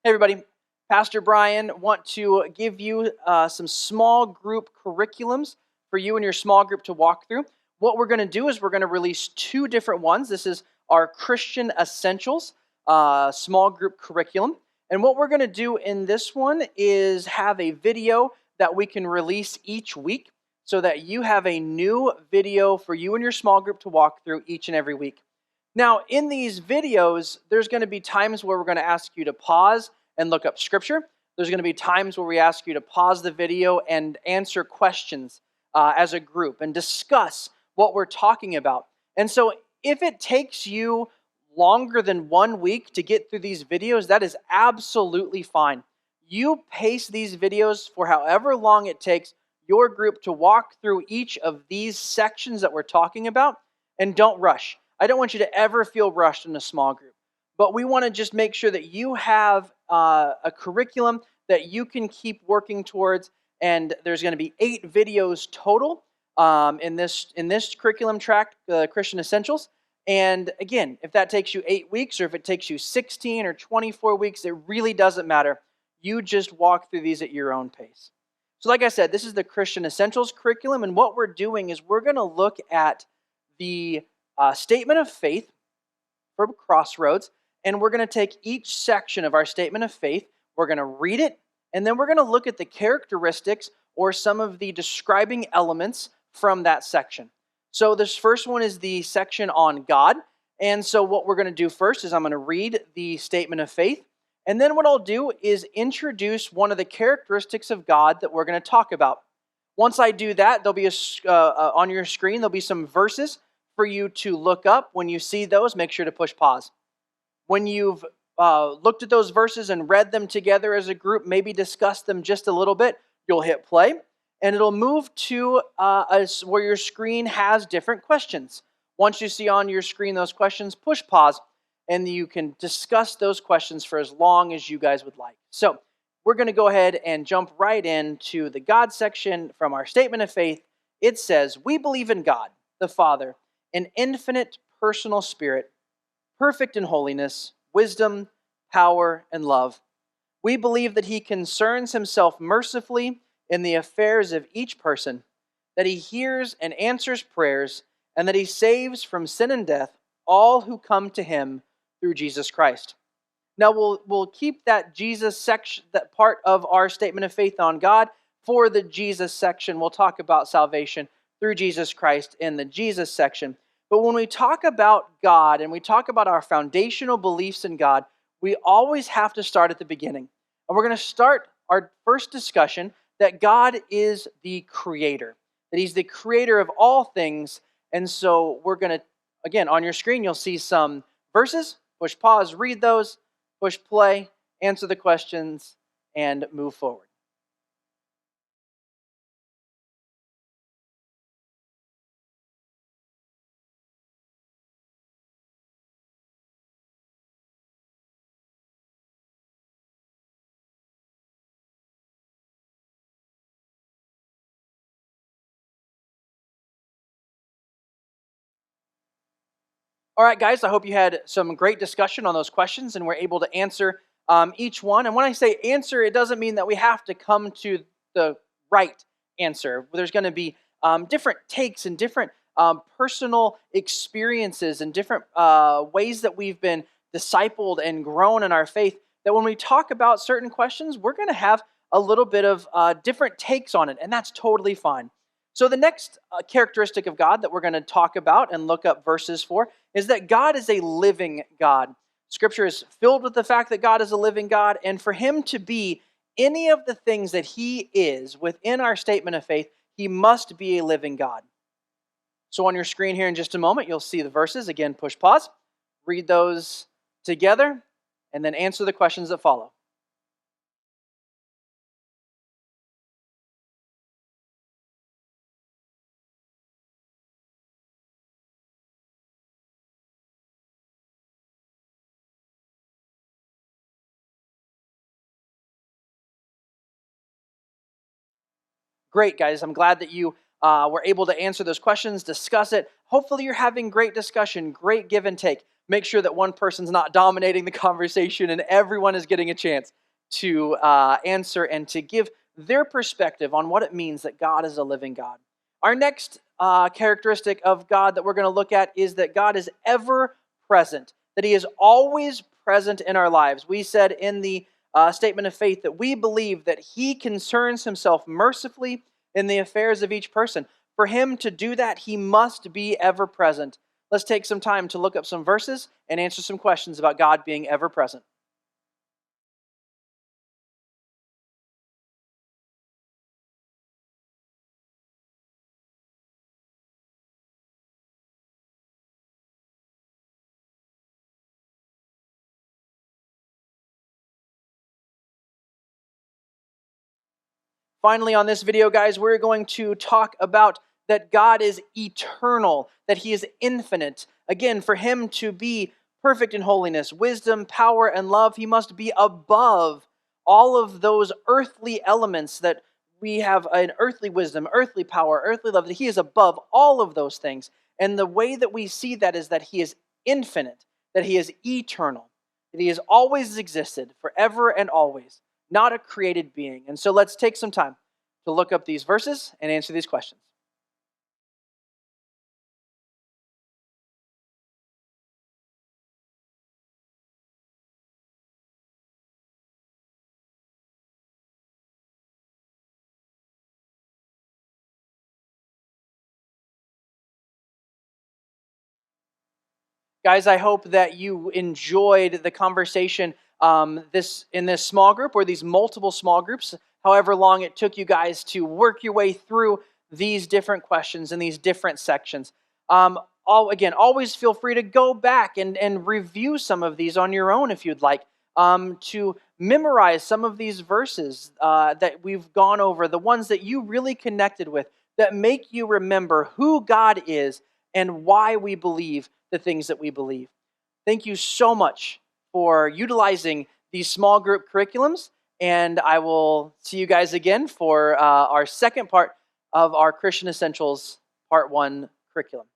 Hey everybody, Pastor Brian want to give you some small group curriculums for you and your small group to walk through. What we're going to do is we're going to release two different ones. This is our Christian Essentials small group curriculum. And what we're going to do in this one is have a video that we can release each week so that you have a new video for you and your small group to walk through each and every week. Now, in these videos, there's going to be times where we're going to ask you to pause and look up scripture. There's going to be times where we ask you to pause the video and answer questions as a group and discuss what we're talking about. And so if it takes you longer than 1 week to get through these videos, that is absolutely fine. You pace these videos for however long it takes your group to walk through each of these sections that we're talking about, and don't rush. I don't want you to ever feel rushed in a small group, but we want to just make sure that you have a curriculum that you can keep working towards, and there's going to be 8 videos total in this curriculum track, Christian Essentials. And again, if that takes you 8 weeks or if it takes you 16 or 24 weeks, it really doesn't matter. You just walk through these at your own pace. So like I said, this is the Christian Essentials curriculum, and what we're doing is we're going to look at the statement of faith for Crossroads, and we're going to take each section of our statement of faith, we're going to read it, and then we're going to look at the characteristics or some of the describing elements from that section. So this first one is the section on God, and so what we're going to do first is I'm going to read the statement of faith, and then what I'll do is introduce one of the characteristics of God that we're going to talk about. Once I do that, there'll be on your screen, there'll be some verses for you to look up. When you see those, make sure to push pause. When you've looked at those verses and read them together as a group, maybe discuss them just a little bit, you'll hit play, and it'll move to where your screen has different questions. Once you see on your screen those questions, push pause, and you can discuss those questions for as long as you guys would like. So we're going to go ahead and jump right into the God section from our statement of faith. It says, "We believe in God, the Father, an infinite personal spirit, perfect in holiness, wisdom, power, and love. We believe that he concerns himself mercifully in the affairs of each person, that he hears and answers prayers, and that he saves from sin and death all who come to him through Jesus Christ." Now we'll keep that Jesus section, that part of our statement of faith on God. For the Jesus section, we'll talk about salvation through Jesus Christ in the Jesus section. But when we talk about God and we talk about our foundational beliefs in God, we always have to start at the beginning. And we're going to start our first discussion that God is the creator, that he's the creator of all things. And so we're going to, again, on your screen, you'll see some verses. Push pause, read those, push play, answer the questions, and move forward. All right, guys, I hope you had some great discussion on those questions and were able to answer each one. And when I say answer, it doesn't mean that we have to come to the right answer. There's going to be different takes and different personal experiences and different ways that we've been discipled and grown in our faith, that when we talk about certain questions, we're going to have a little bit of different takes on it, and that's totally fine. So the next characteristic of God that we're going to talk about and look up verses for is that God is a living God. Scripture is filled with the fact that God is a living God, and for him to be any of the things that he is within our statement of faith, he must be a living God. So on your screen here in just a moment, you'll see the verses. Again, push pause, read those together, and then answer the questions that follow. Great, guys. I'm glad that you were able to answer those questions, discuss it. Hopefully you're having great discussion, great give and take. make sure that one person's not dominating the conversation and everyone is getting a chance to answer and to give their perspective on what it means that God is a living God. Our next characteristic of God that we're going to look at is that God is ever present, that He is always present in our lives. We said in the statement of faith that we believe that He concerns Himself mercifully in the affairs of each person. For Him to do that, He must be ever present. Let's take some time to look up some verses and answer some questions about God being ever present. Finally, on this video, guys, we're going to talk about that God is eternal, that He is infinite. Again, for Him to be perfect in holiness, wisdom, power, and love, He must be above all of those earthly elements that we have an earthly wisdom, earthly power, earthly love, that He is above all of those things. And the way that we see that is that He is infinite, that He is eternal, that He has always existed forever and always, not a created being. And so let's take some time to look up these verses and answer these questions. Guys, I hope that you enjoyed the conversation in this small group or these multiple small groups, however long it took you guys to work your way through these different questions and these different sections. Always feel free to go back and review some of these on your own if you'd like, to memorize some of these verses that we've gone over, the ones that you really connected with, that make you remember who God is and why we believe the things that we believe. Thank you so much for utilizing these small group curriculums, and I will see you guys again for our second part of our Christian Essentials Part 1 curriculum.